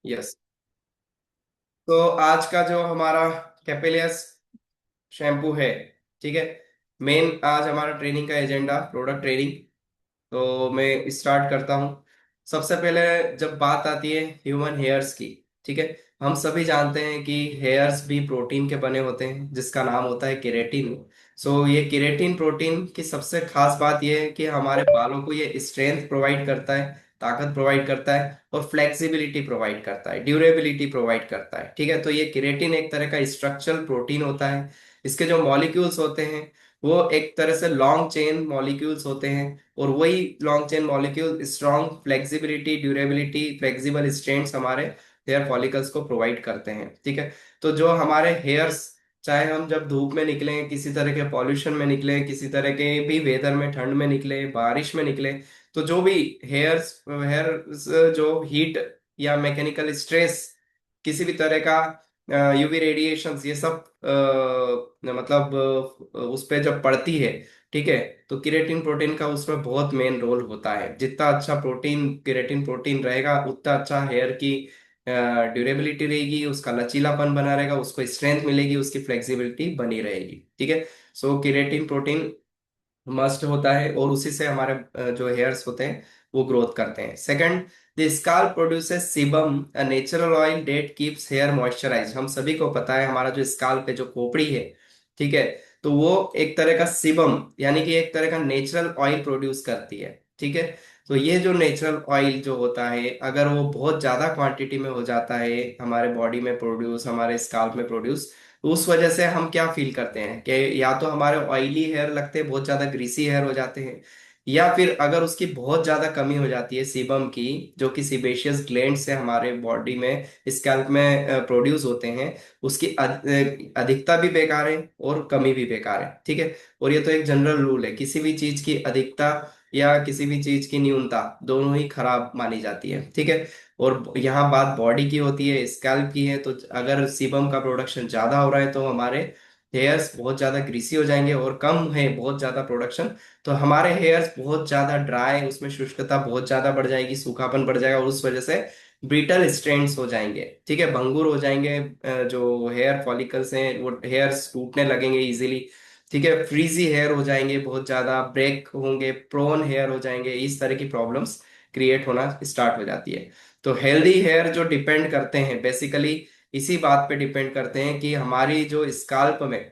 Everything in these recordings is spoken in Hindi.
यस। तो आज का जो हमारा कैपेलियस शैम्पू है, ठीक है, मेन आज हमारा ट्रेनिंग का एजेंडा प्रोडक्ट ट्रेनिंग। तो मैं स्टार्ट करता हूँ। सबसे पहले जब बात आती है ह्यूमन हेयर्स की, ठीक है, हम सभी जानते हैं कि हेयर्स भी प्रोटीन के बने होते हैं जिसका नाम होता है केरेटिन। सो ये केरेटिन प्रोटीन की सबसे खास बात यह है कि हमारे बालों को ये स्ट्रेंथ प्रोवाइड करता है, ताकत प्रोवाइड करता है, और फ्लेक्सिबिलिटी प्रोवाइड करता है, ड्यूरेबिलिटी प्रोवाइड करता है। ठीक है, तो ये केरेटिन एक तरह का स्ट्रक्चरल प्रोटीन होता है। इसके जो मॉलिक्यूल्स होते हैं वो एक तरह से लॉन्ग चेन मॉलिक्यूल्स होते हैं, और वही long chain molecule strong flexibility, durability, flexible strands हमारे हेयर फॉलिकल्स को प्रोवाइड करते हैं। ठीक है, तो जो हमारे हेयर्स, चाहे हम जब धूप में निकले, किसी तरह के पॉल्यूशन में निकले, किसी तरह के भी वेदर में, ठंड में निकले, बारिश में निकले, तो जो भी हेयर्स जो हीट या मैकेनिकल स्ट्रेस, किसी भी तरह का यूवी रेडिएशंस, ये सब मतलब उस पे जब पड़ती है, ठीक है, तो केराटिन प्रोटीन का उसमें बहुत मेन रोल होता है। जितना अच्छा प्रोटीन, केराटिन प्रोटीन रहेगा, उतना अच्छा हेयर की ड्यूरेबिलिटी रहेगी, उसका लचीलापन बना रहेगा, उसको स्ट्रेंथ मिलेगी, उसकी फ्लेक्सिबिलिटी बनी रहेगी। ठीक है, सो केराटिन प्रोटीन मस्ट होता है, और उसी से हमारे जो हेयर्स होते हैं वो ग्रोथ करते हैं। Second, the scalp produces sebum, a natural oil that keeps hair moisturise. हम सभी को पता है हमारा जो स्काल्प है, जो खोपड़ी है, ठीक है, तो वो एक तरह का सीबम यानी कि एक तरह का नेचुरल ऑयल प्रोड्यूस करती है। ठीक है, तो ये जो नेचुरल ऑयल जो होता है, अगर वो बहुत ज्यादा क्वांटिटी में हो जाता है हमारे बॉडी में प्रोड्यूस, हमारे स्काल्प में प्रोड्यूस, तो उस वजह से हम क्या फील करते हैं कि या तो हमारे ऑयली हेयर लगते हैं, बहुत ज्यादा ग्रीसी हेयर हो जाते हैं, या फिर अगर उसकी बहुत ज्यादा कमी हो जाती है सीबम की, जो कि सीबेशियस ग्लैंड से हमारे बॉडी में, स्कैल्प में प्रोड्यूस होते हैं, उसकी अधिकता भी बेकार है और कमी भी बेकार है। ठीक है, और ये तो एक जनरल रूल है, किसी भी चीज की अधिकता या किसी भी चीज की न्यूनता दोनों ही खराब मानी जाती है। ठीक है, और यहाँ बात बॉडी की होती है, स्कैल्प की है, तो अगर सीबम का प्रोडक्शन ज्यादा हो रहा है तो हमारे हेयर्स बहुत ज्यादा ग्रीसी हो जाएंगे, और कम है बहुत ज्यादा प्रोडक्शन तो हमारे हेयर्स बहुत ज्यादा ड्राई, उसमें शुष्कता बहुत ज्यादा बढ़ जाएगी, सूखापन बढ़ जाएगा, और उस वजह से ब्रिटल स्ट्रैंड्स हो जाएंगे। ठीक है, भंगुर हो जाएंगे, जो हेयर फॉलिकल्स हैं वो हेयर्स टूटने लगेंगे इजीली। ठीक है, फ्रीजी हेयर हो जाएंगे, बहुत ज्यादा ब्रेक होंगे, प्रोन हेयर हो जाएंगे, इस तरह की प्रॉब्लम्स क्रिएट होना स्टार्ट हो जाती है। तो हेल्दी हेयर जो डिपेंड करते हैं बेसिकली, इसी बात पे डिपेंड करते हैं कि हमारी जो स्काल्प में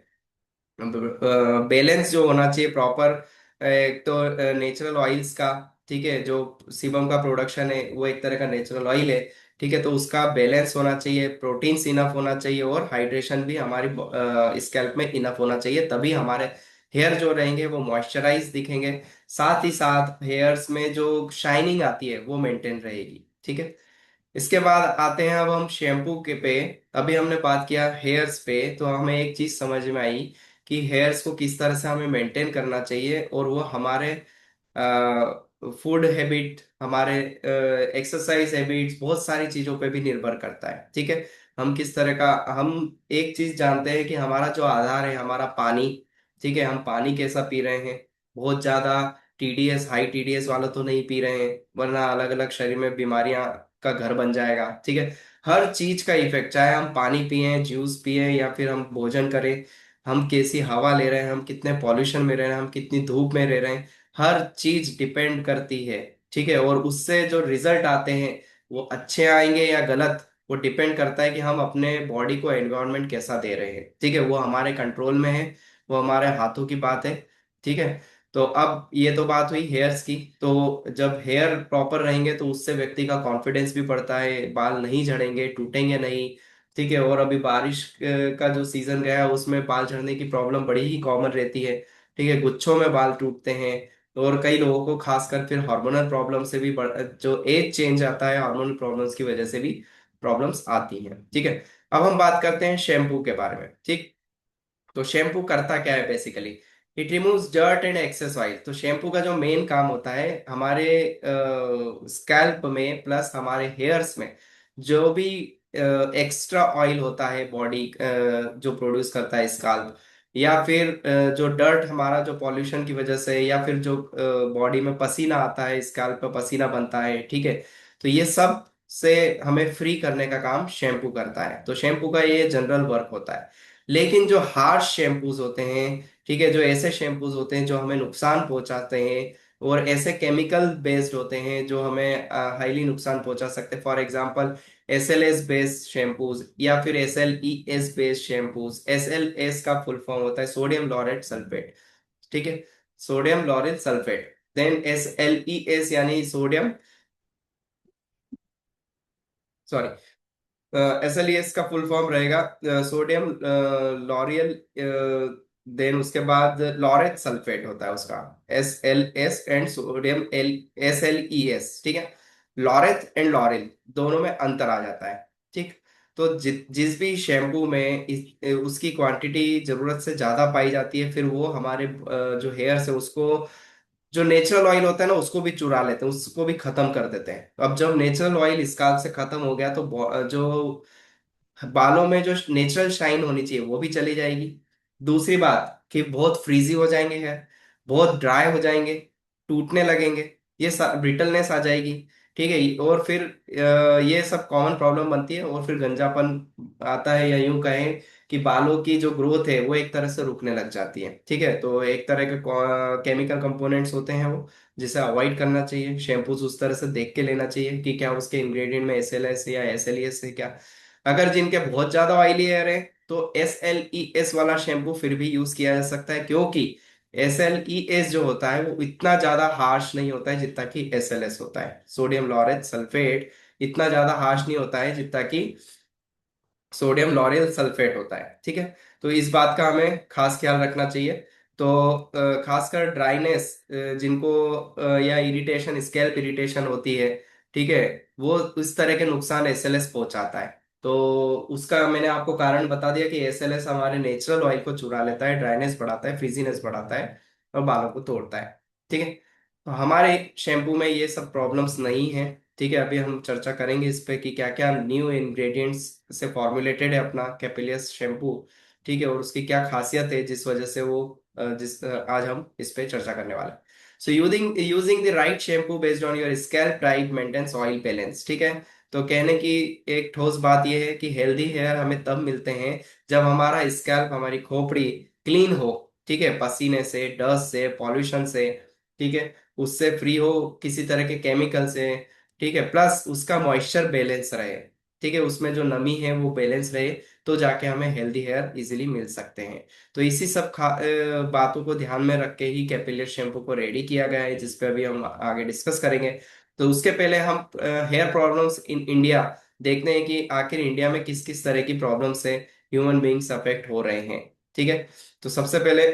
बैलेंस जो होना चाहिए प्रॉपर। एक तो नेचुरल ऑयल्स का, ठीक है, जो सीबम का प्रोडक्शन है वो एक तरह का नेचुरल ऑयल है। ठीक है, तो उसका बैलेंस होना चाहिए, प्रोटीन्स इनफ होना चाहिए, और हाइड्रेशन भी हमारी स्कैल्प में इनफ होना चाहिए, तभी हमारे हेयर जो रहेंगे वो मॉइस्चराइज दिखेंगे। साथ ही साथ हेयर्स में जो शाइनिंग आती है वो मेंटेन रहेगी। ठीक है, इसके बाद आते हैं अब हम शैम्पू के पे। अभी हमने बात किया हेयर्स पे, तो हमें एक चीज समझ में आई कि हेयर्स को किस तरह से हमें मेंटेन करना चाहिए, और वो हमारे फूड हैबिट, हमारे एक्सरसाइज हैबिट्स, बहुत सारी चीजों पे भी निर्भर करता है। ठीक है, हम किस तरह का, हम एक चीज जानते हैं कि हमारा जो आधार है हमारा पानी। ठीक है, हम पानी कैसा पी रहे हैं, बहुत ज्यादा टीडीएस, हाई टीडीएस वाला तो नहीं पी रहे हैं, वरना अलग अलग शरीर में बीमारियां का घर बन जाएगा। ठीक है, हर चीज का इफेक्ट, चाहे हम पानी पिए, जूस पिए, या फिर हम भोजन करें, हम कैसी हवा ले रहे हैं, हम कितने पॉल्यूशन में रह रहे हैं, हम कितनी धूप में रह रहे हैं, हर चीज डिपेंड करती है। ठीक है, और उससे जो रिजल्ट आते हैं वो अच्छे आएंगे या गलत, वो डिपेंड करता है कि हम अपने बॉडी को एनवायरनमेंट कैसा दे रहे हैं। ठीक है, वो हमारे कंट्रोल में है, वो हमारे हाथों की बात है। ठीक है, तो अब ये तो बात हुई हेयर्स की। तो जब हेयर प्रॉपर रहेंगे तो उससे व्यक्ति का कॉन्फिडेंस भी बढ़ता है, बाल नहीं झड़ेंगे, टूटेंगे नहीं। ठीक है, और अभी बारिश का जो सीजन गया है उसमें बाल झड़ने की प्रॉब्लम बड़ी ही कॉमन रहती है। ठीक है, गुच्छों में बाल टूटते हैं, और कई लोगों को खासकर फिर हार्मोनल प्रॉब्लम से भी जो एज चेंज आता है, हार्मोनल प्रॉब्लम्स की वजह से भी प्रॉब्लम्स आती हैं। ठीक है, अब हम बात करते हैं शैम्पू के बारे में। ठीक, तो शैम्पू करता क्या है basically, it removes dirt and excess oil. तो शैम्पू का जो मेन काम होता है हमारे स्कैल्प में प्लस हमारे हेयर्स में जो भी एक्स्ट्रा ऑयल होता है बॉडी जो प्रोड्यूस करता है स्कैल्प, या फिर जो डर्ट हमारा जो पॉल्यूशन की वजह से, या फिर जो बॉडी में पसीना आता है, स्कैल्प पे पसीना बनता है, ठीक है, तो ये सब से हमें फ्री करने का काम शैम्पू करता है। तो शैम्पू का ये जनरल वर्क होता है। लेकिन जो हार्श शैम्पूज होते हैं, ठीक है, जो ऐसे शैम्पूज होते हैं जो हमें नुकसान पहुंचाते हैं और ऐसे केमिकल बेस्ड होते हैं जो हमें हाईली नुकसान पहुंचा सकते हैं, for example SLS based shampoos या फिर SLES बेस्ड शैम्पूज। SLS का फुल फॉर्म होता है सोडियम लॉरेट सल्फेट, ठीक है, sodium laureth sulphate. Then SLES यानी सोडियम, सॉरी, SLES का फुल फॉर्म रहेगा सोडियम लॉरियल, देन उसके बाद लॉरेट सल्फेट होता है उसका, SLS एंड सोडियम SLES, ठीक है। लॉरेट एंड लॉरिल दोनों में अंतर आ जाता है, ठीक। तो जिस भी शैम्पू में उसकी क्वांटिटी जरूरत से ज्यादा पाई जाती है, फिर वो हमारे जो हेयर्स है उसको, जो नेचुरल ऑयल होता है ना उसको भी चुरा लेते हैं, उसको भी खत्म कर देते हैं। अब जब नेचुरल ऑयल स्काल्प से खत्म हो गया तो जो बालों में जो नेचुरल शाइन होनी चाहिए वो भी चली जाएगी। दूसरी बात कि बहुत फ्रीजी हो जाएंगे हेयर, बहुत ड्राई हो जाएंगे, टूटने लगेंगे, ये ब्रिटलनेस आ जाएगी, ठीक है। और फिर ये सब कॉमन प्रॉब्लम बनती है, और फिर गंजापन आता है, या यूं कहें कि बालों की जो ग्रोथ है वो एक तरह से रुकने लग जाती है, ठीक है। तो एक तरह के केमिकल कंपोनेंट्स होते हैं वो, जिसे अवॉइड करना चाहिए। शैम्पूज उस तरह से देख के लेना चाहिए कि क्या उसके इंग्रेडिएंट में SLS या SLES है क्या। अगर जिनके बहुत ज्यादा ऑयली हेयर है तो SLES वाला शैम्पू फिर भी यूज किया जा सकता है, क्योंकि SLES जो होता है वो इतना ज्यादा हार्श नहीं होता है जितना कि SLS होता है। सोडियम लॉरेट सल्फेट इतना ज्यादा हार्श नहीं होता है जितना कि सोडियम लॉरेल सल्फेट होता है, ठीक है। तो इस बात का हमें खास ख्याल रखना चाहिए। तो खासकर ड्राइनेस जिनको या इरिटेशन, स्कैल्प इरिटेशन होती है, ठीक है, वो इस तरह के नुकसान SLS पहुंचाता है। तो उसका मैंने आपको कारण बता दिया कि SLS हमारे नेचुरल ऑयल को चुरा लेता है, ड्राइनेस बढ़ाता है, फ्रीजीनेस बढ़ाता है और बालों को तोड़ता है, ठीक है। तो हमारे शैम्पू में ये सब प्रॉब्लम्स नहीं है, ठीक है। अभी हम चर्चा करेंगे इस पे कि क्या क्या न्यू इंग्रेडिएंट्स से फॉर्मुलेटेड है अपना कैपिलियस शैम्पू, ठीक है, और उसकी क्या खासियत है जिस वजह से वो आज हम इस पे चर्चा करने वाले हैं। So using using the right shampoo based on your scalp type maintains oil balance, ठीक है। तो कहने की एक ठोस बात यह है कि हेल्दी हेयर हमें तब मिलते हैं जब हमारा स्कैल्प, हमारी खोपड़ी क्लीन हो, ठीक है, पसीने से, डस्ट से, पॉल्यूशन से, ठीक है, उससे फ्री हो, किसी तरह के केमिकल से, ठीक है, प्लस उसका मॉइस्चर बैलेंस रहे, ठीक है, उसमें जो नमी है वो बैलेंस रहे, तो जाके हमें हेल्दी हेयर इजीली मिल सकते हैं। तो इसी सब बातों को ध्यान में रख के ही कैपिलियर शैम्पू को रेडी किया गया है, जिस पे अभी हम आगे डिस्कस करेंगे। तो उसके पहले हम हेयर प्रॉब्लम्स इन इंडिया देखते हैं कि आखिर इंडिया में किस किस तरह की प्रॉब्लम से ह्यूमन बींग्स अफेक्ट हो रहे हैं, ठीक है। तो सबसे पहले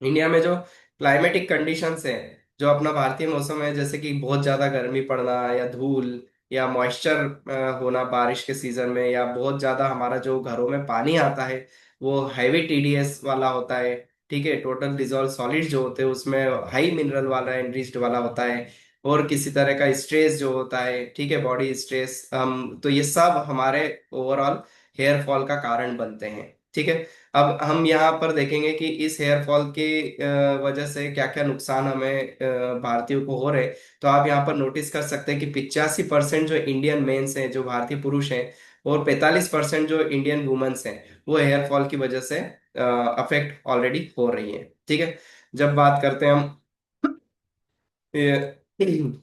इंडिया में जो क्लाइमेटिक कंडीशंस हैं, जो अपना भारतीय मौसम है, जैसे कि बहुत ज्यादा गर्मी पड़ना या धूल या मॉइस्चर होना बारिश के सीजन में, या बहुत ज्यादा हमारा जो घरों में पानी आता है वो हैवी TDS वाला होता है, ठीक है, टोटल डिजॉल्व सॉलिड जो होते हैं उसमें हाई मिनरल वाला, एनरिच्ड वाला होता है, और किसी तरह का स्ट्रेस जो होता है, ठीक है, बॉडी स्ट्रेस, हम तो ये सब हमारे ओवरऑल हेयर फॉल का कारण बनते हैं, ठीक है। अब हम यहाँ पर देखेंगे कि इस हेयर फॉल की वजह से क्या क्या नुकसान हमें भारतीयों को हो रहे। तो आप यहाँ पर नोटिस कर सकते हैं कि 85% जो इंडियन मेंस हैं, जो भारतीय पुरुष हैं, और 45% जो इंडियन वुमेन्स हैं, वो हेयर फॉल की वजह से अफेक्ट ऑलरेडी हो रही है, ठीक है। जब बात करते हैं हम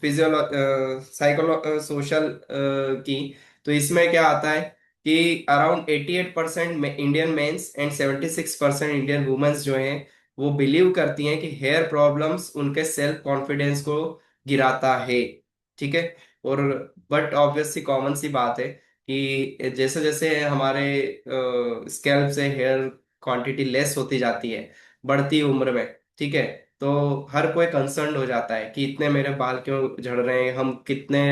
फिजियोलॉ साइकोलॉ सोशल की, तो इसमें क्या आता है कि around 88% Indian men's and 76% Indian women's जो हैं वो बिलीव करती हैं कि हेयर प्रॉब्लम्स उनके सेल्फ कॉन्फिडेंस को गिराता है, ठीक है। और बट ऑब्वियसली कॉमन सी बात है कि जैसे जैसे हमारे स्कैल्प से हेयर क्वांटिटी लेस होती जाती है बढ़ती उम्र में, ठीक है, तो हर कोई कंसर्न हो जाता है कि इतने मेरे बाल क्यों झड़ रहे हैं। हम कितने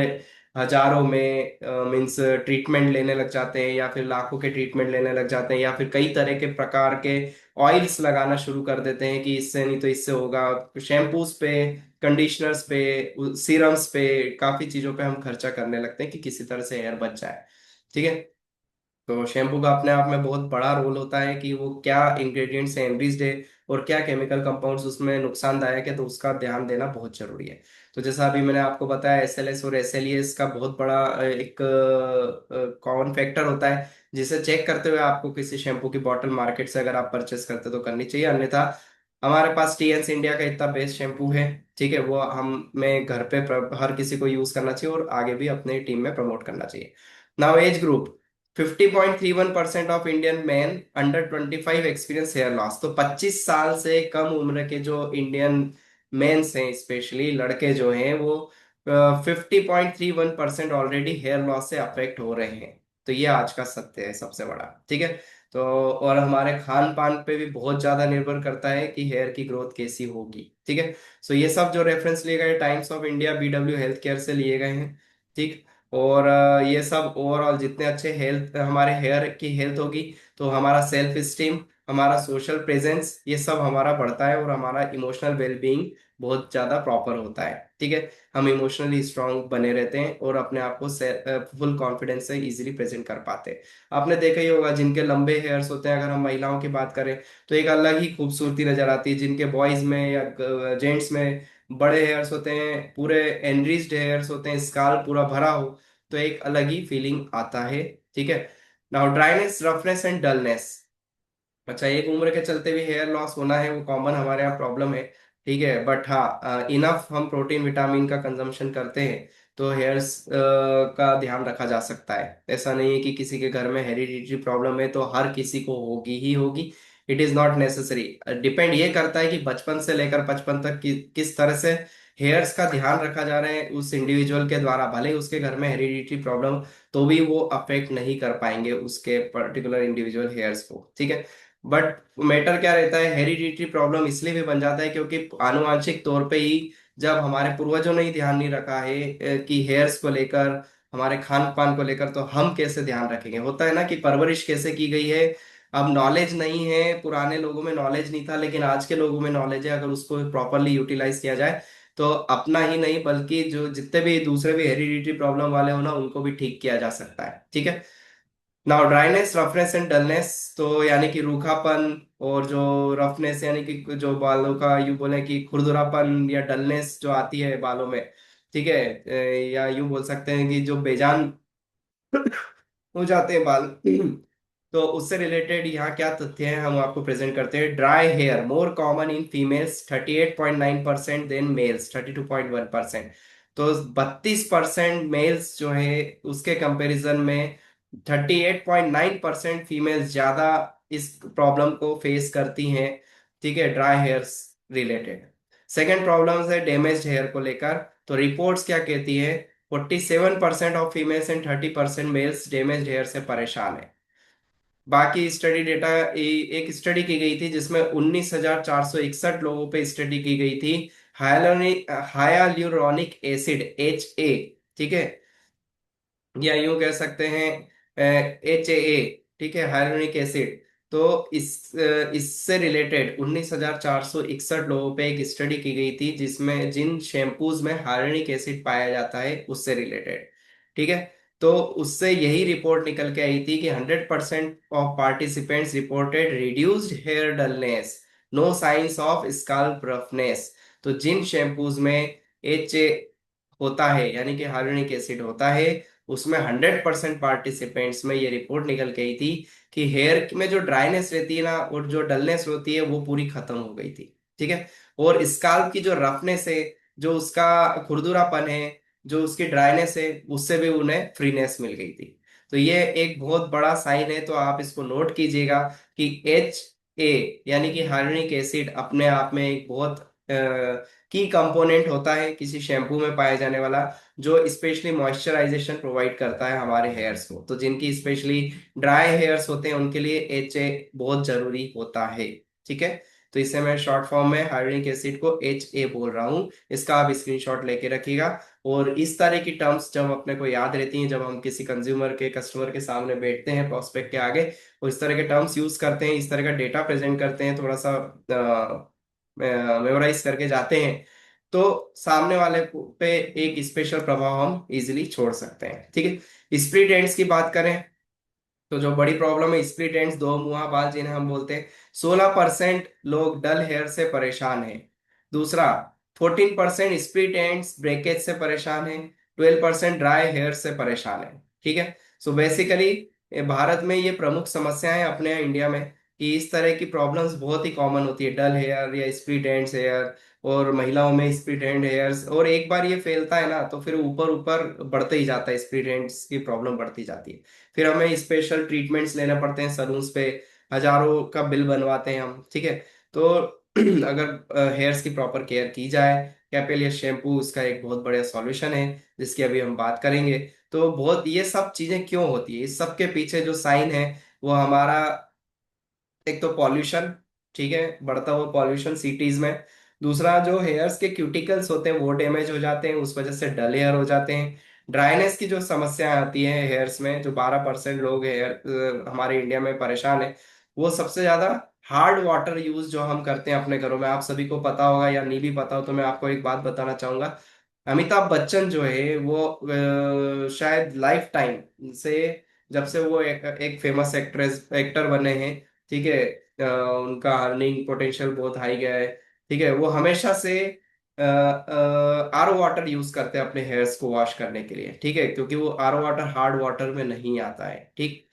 हजारों में मीन्स ट्रीटमेंट लेने लग जाते हैं, या फिर लाखों के ट्रीटमेंट लेने लग जाते हैं, या फिर कई तरह के प्रकार के ऑयल्स लगाना शुरू कर देते हैं कि इससे नहीं तो इससे होगा। शैम्पूस पे, कंडीशनर्स पे, सीरम्स पे, काफी चीजों पे हम खर्चा करने लगते हैं कि किसी तरह से हेयर बच जाए, ठीक है। तो शैम्पू का अपने आप में बहुत बड़ा रोल होता है कि वो क्या इंग्रेडिएंट्स हैं एनरिच्ड है और क्या केमिकल कंपाउंड्स उसमें नुकसानदायक है, तो उसका ध्यान देना बहुत जरूरी है। तो जैसा अभी मैंने आपको बताया, SLS और SLES का बहुत बड़ा एक कॉमन फैक्टर होता है, जिसे चेक करते हुए आपको किसी शैम्पू की बॉटल मार्केट से अगर आप परचेस करते तो करनी चाहिए। अन्यथा हमारे पास TNS इंडिया का इतना बेस्ट शैम्पू है, ठीक है, वो हम मैं घर पे हर किसी को यूज करना चाहिए और आगे भी अपने टीम में प्रमोट करना चाहिए। Now age group, 50.31% of Indian man under 25 experience hair loss. तो 25 साल से कम उम्र के जो इंडियन मेंस हैं, स्पेशली लड़के जो हैं, वो 50.31% ऑलरेडी हेयर लॉस से अफेक्ट हो रहे हैं। तो ये आज का सत्य है सबसे बड़ा, ठीक है। तो और हमारे खान पान पे भी बहुत ज्यादा निर्भर करता है कि हेयर की ग्रोथ कैसी होगी, ठीक है। सो ये सब जो रेफरेंस लिए गए times of India, BW health care से लिए गए हैं, ठीक। और ये सब ओवरऑल जितने अच्छे हेल्थ हमारे हेयर की हेल्थ होगी, तो हमारा सेल्फ स्टीम, हमारा सोशल प्रेजेंस, ये सब हमारा बढ़ता है और हमारा इमोशनल वेलबींग बहुत ज्यादा प्रॉपर होता है, ठीक है। हम इमोशनली स्ट्रांग बने रहते हैं और अपने आप को फुल कॉन्फिडेंस से इजीली प्रेजेंट कर पाते हैं। आपने देखा ही होगा, जिनके लंबे हेयर्स होते हैं, अगर हम महिलाओं की बात करें तो एक अलग ही खूबसूरती नजर आती है। जिनके बॉयज में या जेंट्स में बड़े हेयर्स होते हैं, पूरे एनरिच्ड हेयर्स होते हैं, स्काल्प पूरा भरा हो, तो एक अलग ही फीलिंग आता है, ठीक है। Now dryness, roughness and dullness. अच्छा, एक उम्र के चलते भी हेयर लॉस होना है, वो कॉमन हमारे यहाँ प्रॉब्लम है, ठीक है। बट हाँ, इनफ हम प्रोटीन विटामिन का कंजम्पशन करते हैं तो हेयर्स का ध्यान रखा जा सकता है। ऐसा नहीं है कि किसी के घर में हेरिडिटरी प्रॉब्लम है तो हर किसी को होगी ही होगी। It is not necessary. Depend ये करता है कि बचपन से लेकर 55 तक किस तरह से हेयर्स का ध्यान रखा जा रहा है उस इंडिविजुअल के द्वारा। भले ही उसके घर में हेरिडिटरी प्रॉब्लम, तो भी वो अफेक्ट नहीं कर पाएंगे उसके पर्टिकुलर इंडिविजुअल हेयर्स को, ठीक है। बट मैटर क्या रहता है, हेरिडिटरी प्रॉब्लम इसलिए भी बन जाता है क्योंकि आनुवांशिक तौर पे ही जब हमारे पूर्वजों ने ही ध्यान नहीं रखा है कि हेयर्स को लेकर, हमारे खान पान को लेकर, तो हम कैसे ध्यान रखेंगे। होता है ना कि परवरिश कैसे की गई है। अब नॉलेज नहीं है, पुराने लोगों में नॉलेज नहीं था, लेकिन आज के लोगों में नॉलेज है। अगर उसको प्रॉपरली यूटिलाइज किया जाए तो अपना ही नहीं बल्कि जो जितने भी दूसरे भी हेरिडिटरी प्रॉब्लम वाले हो ना, उनको भी ठीक किया जा सकता है, ठीक है। Now dryness, roughness and dullness, तो यानी कि रूखापन, और जो रफनेस यानी कि जो बालों का यूं बोले कि खुरदुरापन या डलनेस जो आती है बालों में, ठीक है। या यूं बोल सकते हैं कि जो बेजान हो जाते हैं बाल, तो उससे रिलेटेड यहाँ क्या तथ्य है हम आपको प्रेजेंट करते हैं। Dry hair more common in females 38.9% than males 32.1%। तो 32% मेल्स जो है उसके कंपैरिजन में 38.9% फीमेल्स ज्यादा इस प्रॉब्लम को फेस करती हैं, ठीक है, dry hairs related. Second problem है डैमेज्ड हेयर को लेकर। तो रिपोर्ट्स क्या कहती है, 47% of females and 30% males damage hair से परेशान है। बाकी स्टडी डेटा, एक स्टडी की गई थी जिसमें 19,461 लोगों पे स्टडी की गई थी। हायालुरोनिक एसिड, HA, ठीक है, या यूं कह सकते हैं HAA, ठीक है, हाइलोनिक एसिड। तो इससे रिलेटेड 19,461 लोगों पे एक स्टडी की गई थी जिसमें जिन शैम्पूज में हाइलोनिक एसिड पाया जाता है उससे रिलेटेड, ठीक है। तो उससे यही रिपोर्ट निकल के आई थी कि 100% of participants reported reduced hair dullness, no science of scalp roughness. तो जिन शैम्पूज में HA होता है यानी कि हाइलोनिक एसिड होता है, उसमें 100% पार्टिसिपेंट्स में ये रिपोर्ट निकल के आई थी कि हेयर में जो ड्राइनेस रहती है ना और जो डलनेस होती है वो पूरी खत्म हो गई थी, ठीक है। और स्काल्प की जो रफनेस है, जो उसका खुरदुरापन है, जो उसकी ड्राइनेस है, उससे भी उन्हें फ्रीनेस मिल गई थी। तो ये एक बहुत बड़ा साइन है, तो आप इसको नोट कीजिएगा कि HA यानी कि हाइलोनिक एसिड अपने आप में एक बहुत की कंपोनेंट होता है किसी शैम्पू में पाया जाने वाला, जो स्पेशली मॉइस्चराइजेशन प्रोवाइड करता है हमारे हेयर्स को। तो जिनकी स्पेशली ड्राई हेयर्स होते हैं उनके लिए HA बहुत जरूरी होता है, ठीक है। तो इसे मैं शॉर्ट फॉर्म में हाइड्रोनिक एसिड को HA बोल रहा हूँ, इसका आप स्क्रीनशॉट लेके रखिएगा। और इस तरह की टर्म्स जब अपने को याद रहती हैं, जब हम किसी कंज्यूमर के कस्टमर के सामने बैठते हैं प्रोस्पेक्ट के आगे, वो इस तरह के टर्म्स यूज करते हैं, इस तरह का डेटा प्रेजेंट करते हैं, थोड़ा सा मेमोराइज करके जाते हैं, तो सामने वाले पे एक स्पेशल प्रभाव हम इजिली छोड़ सकते हैं, ठीक है। स्प्लिट एंड्स की बात करें तो जो बड़ी प्रॉब्लम है स्प्लिट एंड्स, दो मुंहा बाल जिन्हें हम बोलते हैं, 16% लोग डल हेयर से परेशान हैं। दूसरा, 14% स्प्लिट एंड्स ब्रेकेज से परेशान है, 12% ड्राई हेयर से परेशान है। ठीक है। सो बेसिकली भारत में ये प्रमुख समस्याएं अपने यहाँ इंडिया में, कि इस तरह की प्रॉब्लम्स बहुत ही कॉमन होती है, डल हेयर या स्प्लिट एंड्स हेयर, और महिलाओं में स्प्लिट एंड हेयर्स, और एक बार ये फैलता है ना तो फिर ऊपर ऊपर बढ़ते ही जाता है, स्प्लिट एंड्स की प्रॉब्लम बढ़ती जाती है। फिर हमें स्पेशल ट्रीटमेंट्स लेने पड़ते हैं सलून्स पे, हजारों का बिल बनवाते हैं हम। ठीक है। तो अगर हेयर्स की प्रॉपर केयर की जाए, कैपेलिया शैम्पू उसका एक बहुत बड़ा सॉल्यूशन है, जिसकी अभी हम बात करेंगे। तो बहुत ये सब चीजें क्यों होती है, इस सब के पीछे जो साइन है वो हमारा, एक तो पॉल्यूशन, ठीक है, बढ़ता हुआ पॉल्यूशन सिटीज में। दूसरा, जो हेयर्स के क्यूटिकल्स होते हैं वो डैमेज हो जाते हैं, उस वजह से डल हेयर हो जाते हैं। ड्राइनेस की जो समस्या आती है हेयर्स में, जो 12% लोग हेयर हमारे इंडिया में परेशान है, वो सबसे ज्यादा हार्ड वाटर यूज जो हम करते हैं अपने घरों में। आप सभी को पता होगा या नहीं भी पता हो तो मैं आपको एक बात बताना चाहूंगा। अमिताभ बच्चन जो है वो शायद लाइफ टाइम से, जब से वो एक फेमस एक्टर बने हैं, ठीक है, उनका अर्निंग पोटेंशियल बहुत हाई गया है। ठीक है, वो हमेशा से आरओ वाटर यूज करते हैं अपने हेयर्स को वॉश करने के लिए। ठीक है, क्योंकि वो आरओ वाटर हार्ड वाटर में नहीं आता है। ठीक।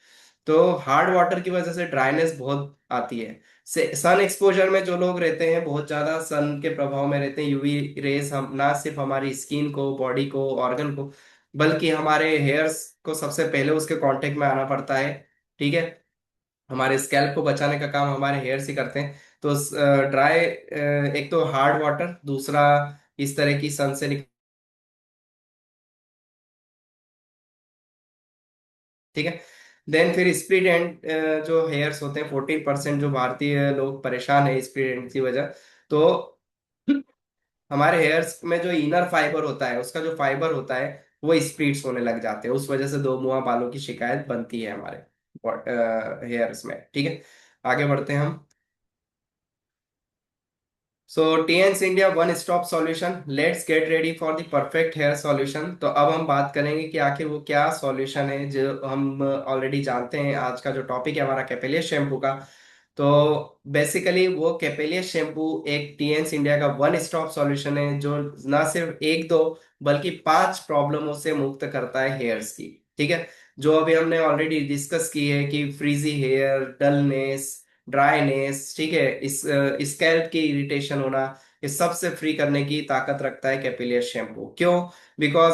तो हार्ड वाटर की वजह से ड्राइनेस बहुत आती है। सन एक्सपोजर में जो लोग रहते हैं, बहुत ज्यादा सन के प्रभाव में रहते हैं, यूवी रेस हम ना सिर्फ हमारी स्किन को, बॉडी को, ऑर्गन को, बल्कि हमारे हेयर्स को सबसे पहले उसके कांटेक्ट में आना पड़ता है। ठीक है। हमारे स्कैल्प को बचाने का काम हमारे हेयर्स ही करते हैं। तो ड्राई, एक तो हार्ड वाटर, दूसरा इस तरह की सन से, ठीक है। देन फिर स्प्लिट एंड जो हेयर्स होते हैं, 14% जो भारतीय लोग परेशान है स्प्लिट एंड की वजह। तो हमारे हेयर्स में जो इनर फाइबर होता है, उसका जो फाइबर होता है वो स्प्लिट्स होने लग जाते हैं, उस वजह से दो मुंहा बालों की शिकायत बनती है हमारे हेयर्स में। ठीक है। आगे बढ़ते हैं हम। So TNS India one stop solution, let's get ready for the perfect hair solution. तो अब हम बात करेंगे कि आखिर वो क्या सॉल्यूशन है, जो हम ऑलरेडी जानते हैं। आज का जो टॉपिक है हमारा कैपेलिया शैम्पू का, तो बेसिकली वो कैपेलिया शैम्पू एक टीएन्स इंडिया का वन स्टॉप सॉल्यूशन है, जो ना सिर्फ एक दो बल्कि 5 प्रॉब्लमों से मुक्त करता है हेयर्स की। ठीक है। जो अभी हमने ऑलरेडी डिस्कस की है, कि फ्रीजी हेयर, डलनेस, ड्राईनेस, ठीक है, इस स्कैल्प की इरिटेशन होना, इस सब से फ्री करने की ताकत रखता है कैपिलियर शैम्पू। क्यों? बिकॉज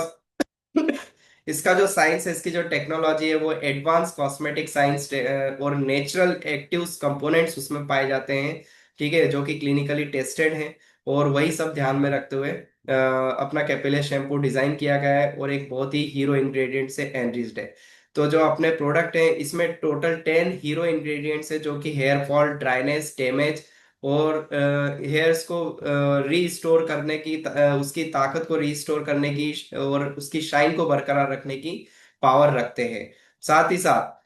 इसका जो साइंस है, इसकी जो टेक्नोलॉजी है, वो एडवांस कॉस्मेटिक साइंस और नेचुरल एक्टिव्स कंपोनेंट्स उसमें पाए जाते हैं। ठीक है, जो कि क्लिनिकली टेस्टेड हैं। और वही सब ध्यान में रखते हुए अपना कैपिलियर शैम्पू डिजाइन किया गया है, और एक बहुत ही हीरो इंग्रेडिएंट से एनरिच्ड है। तो जो अपने प्रोडक्ट है, इसमें टोटल 10 हीरो इंग्रेडिएंट्स है, जो कि हेयर फॉल, ड्राइनेस, डैमेज और हेयर्स को रीस्टोर करने की, उसकी ताकत को रीस्टोर करने की और उसकी शाइन को बरकरार रखने की पावर रखते हैं। साथ ही साथ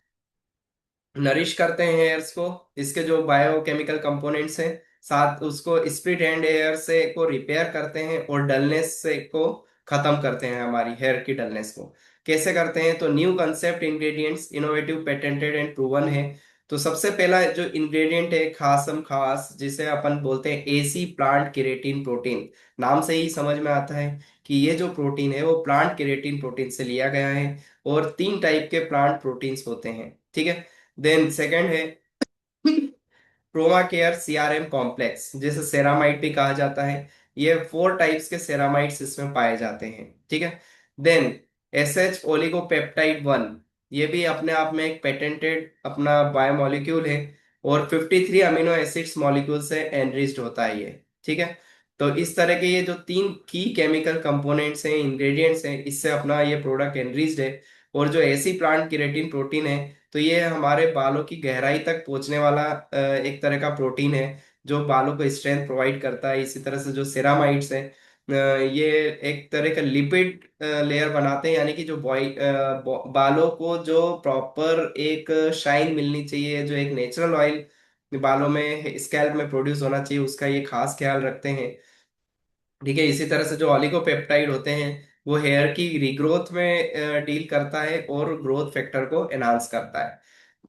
नरिश करते हैं हेयर्स को, इसके जो बायोकेमिकल कंपोनेंट्स हैं, साथ उसको स्प्लिट एंड हेयर से को रिपेयर करते हैं, और डलनेस से को खत्म करते हैं, हमारी हेयर की डलनेस को। कैसे करते हैं? तो new concept ingredients, innovative, patented and proven है। तो सबसे पहला जो इंग्रेडिएंट है, खासम खास, जिसे अपन बोलते हैं एसी प्लांट केरेटिन प्रोटीन। नाम से ही समझ में आता है कि ये जो प्रोटीन है वो प्लांट केरेटिन प्रोटीन से लिया गया है। और 3 टाइप के प्लांट प्रोटीन्स होते हैं। ठीक है। देन सेकंड है क्रोमा केयर सीआरएम कॉम्प्लेक्स, जिसे सेरामाइड भी कहा जाता है। ये 4 टाइप्स के सेरामाइड्स इसमें पाए जाते हैं। ठीक है। देन एस एच ओलिगोपेप्टाइड 1, ये भी अपने आप में एक पेटेंटेड अपना बायोमोलिक्यूल है, और 53 अमीनो एसिड्स मॉलिक्यूल से एनरिच्ड होता है ये। ठीक है। तो इस तरह के ये जो 3 की केमिकल कंपोनेंट्स हैं, इंग्रेडिएंट्स हैं, इससे अपना ये प्रोडक्ट एनरिच्ड है। और जो एसी प्लांट केरेटिन प्रोटीन है, तो ये हमारे बालों की गहराई तक पहुंचने वाला एक तरह का प्रोटीन है, जो बालों को स्ट्रेंथ प्रोवाइड करता है। इसी तरह से जो सेरामाइड्स हैं, ये एक तरह का लिपिड लेयर बनाते हैं, यानी कि जो बालों को जो प्रॉपर एक शाइन मिलनी चाहिए, जो एक नेचुरल ऑयल बालों में, स्कैल्प में प्रोड्यूस होना चाहिए, उसका ये खास ख्याल रखते हैं। ठीक है। इसी तरह से जो ऑलिगोपेप्टाइड होते हैं, वो हेयर की रिग्रोथ में डील करता है, और ग्रोथ फैक्टर को एनहांस करता है।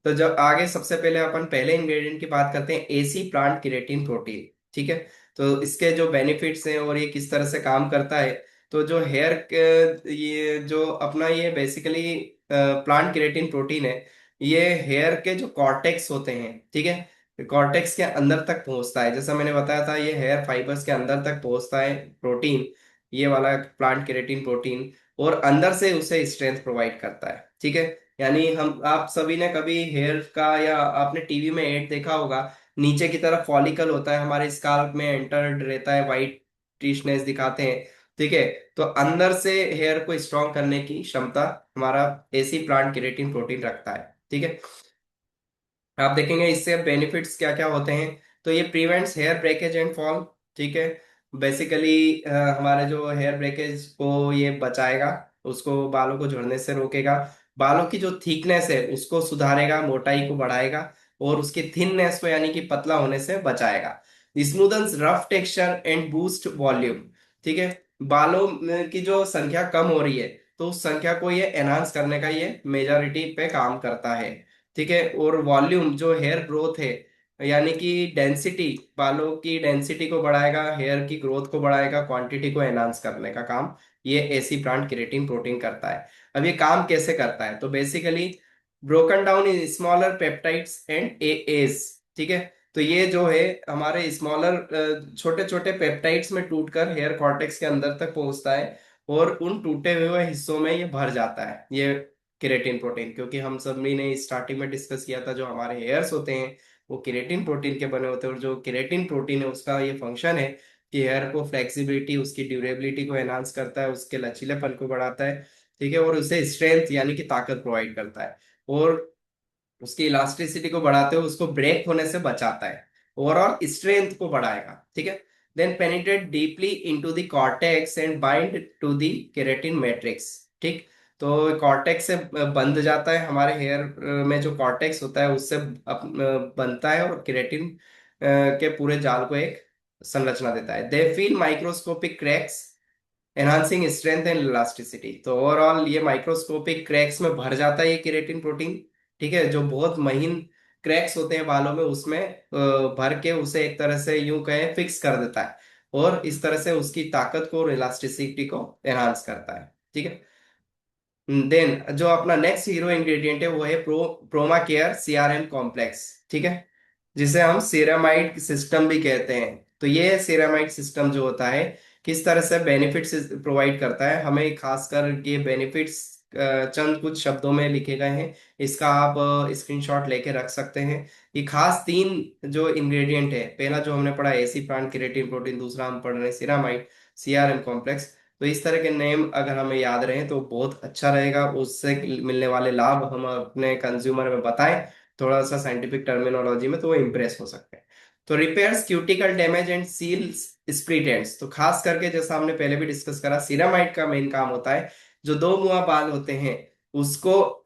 तो जब आगे सबसे पहले अपन पहले इंग्रेडिएंट की बात करते हैं, एसी प्लांट केरेटिन प्रोटीन। ठीक है। तो इसके जो बेनिफिट्स हैं और ये किस तरह से काम करता है। तो जो ये जो अपना ये बेसिकली प्लांट केराटिन प्रोटीन है, ये हेयर के जो कॉर्टेक्स होते हैं, ठीक है, कॉर्टेक्स के अंदर तक पहुंचता है। जैसा मैंने बताया था, ये हेयर फाइबर्स के अंदर तक पहुंचता है प्रोटीन, ये वाला प्लांट केराटिन प्रोटीन, और अंदर से उसे स्ट्रेंथ प्रोवाइड करता है, ठीक है। यानी हम आप सभी ने कभी हेयर का या आपने टीवी में एड देखा होगा, नीचे की तरफ फॉलिकल होता है, हमारे स्काल्प में एंटर्ड रहता है, वाइट टिशनेस दिखाते हैं, ठीक है। तो अंदर से हेयर को स्ट्रॉन्ग करने की क्षमता हमारा एसी प्लांट केराटिन प्रोटीन रखता है, ठीक है। आप देखेंगे इससे बेनिफिट्स क्या क्या होते हैं। तो ये prevents hair breakage and fall, ठीक है। बेसिकली हमारे जो हेयर ब्रेकेज को ये बचाएगा, उसको बालों को झड़ने से रोकेगा, बालों की जो थिकनेस है उसको सुधारेगा, मोटाई को बढ़ाएगा, और उसकी थिननेस को यानी कि पतला होने से बचाएगा। Smoothens rough texture and boost volume, ठीक है। बालों की जो संख्या कम हो रही है, तो उस संख्या को ये एनहांस करने का ये मेजॉरिटी पे काम करता है, ठीक है। और वॉल्यूम जो हेयर ग्रोथ है, यानी कि डेंसिटी, बालों की डेंसिटी को बढ़ाएगा, हेयर की ग्रोथ को बढ़ाएगा, क्वांटिटी को एनहांस करने का काम ये एसी प्लांट केराटिन प्रोटीन करता है। अब ये काम कैसे करता है, तो basically broken down in smaller peptides and as, ठीक है। तो ये जो है हमारे स्मॉलर छोटे छोटे पेप्टाइड्स में टूटकर हेयर कॉर्टेक्स के अंदर तक पहुंचता है, और उन टूटे हुए हिस्सों में ये भर जाता है, ये केराटिन प्रोटीन। क्योंकि हम सभी ने स्टार्टिंग में डिस्कस किया था, जो हमारे हेयर्स होते हैं वो केराटिन प्रोटीन के बने होते हैं, और जो केराटिन प्रोटीन है उसका ये फंक्शन है कि हेयर को फ्लेक्सिबिलिटी, उसकी ड्यूरेबिलिटी को एनहांस करता है, उसके लचीलेपन को बढ़ाता है, ठीक है, और उसे स्ट्रेंथ यानी कि ताकत प्रोवाइड करता है, और उसकी इलास्टिसिटी को बढ़ाते हुए उसको ब्रेक होने से बचाता है, ओवरऑल स्ट्रेंथ को बढ़ाएगा, ठीक है। Then penetrate deeply into the cortex and bind to the keratin matrix, ठीक। तो कॉर्टेक्स से बंध जाता है, हमारे हेयर में जो कॉर्टेक्स होता है उससे बनता है, और केराटिन के पूरे जाल को एक संरचना देता है। They feel microscopic cracks enhancing strength and elasticity. तो ओवरऑल ये माइक्रोस्कोपिक क्रैक्स में भर जाता है ये केराटिन प्रोटीन, ठीक है। जो बहुत महीन क्रैक्स होते हैं बालों में, उसमें भर के उसे एक तरह से यूं कहें फिक्स कर देता है, और इस तरह से उसकी ताकत को और इलास्टिसिटी को एनहांस करता है, ठीक है। देन जो अपना नेक्स्ट हीरो इंग्रेडिएंट है वो है प्रोमा केयर सीआरएम कॉम्प्लेक्स, ठीक है, जिसे हम सीरामाइड सिस्टम भी कहते हैं। तो ये सीरामाइड सिस्टम जो होता है, किस तरह से बेनिफिट्स प्रोवाइड करता है हमें, खासकर ये बेनिफिट्स चंद कुछ शब्दों में लिखे गए हैं, इसका आप स्क्रीनशॉट लेके रख सकते हैं। ये खास तीन जो इंग्रेडिएंट है, पहला जो हमने पढ़ा एसी प्लांट केराटिन प्रोटीन, दूसरा हम पढ़ रहे हैं सीरामाइड सीआरएम कॉम्प्लेक्स। तो इस तरह के नेम अगर हमें याद रहे तो बहुत अच्छा रहेगा, उससे मिलने वाले लाभ हम अपने कंज्यूमर में बताएं थोड़ा सा साइंटिफिक टर्मिनोलॉजी में, तो वो इम्प्रेस हो सकते हैं। तो repairs cuticle damage and seals split ends, तो खास करके जैसा हमने पहले भी डिस्कस करा, सीरामाइड का मेन काम होता है जो दो मुआ बाल होते हैं उसको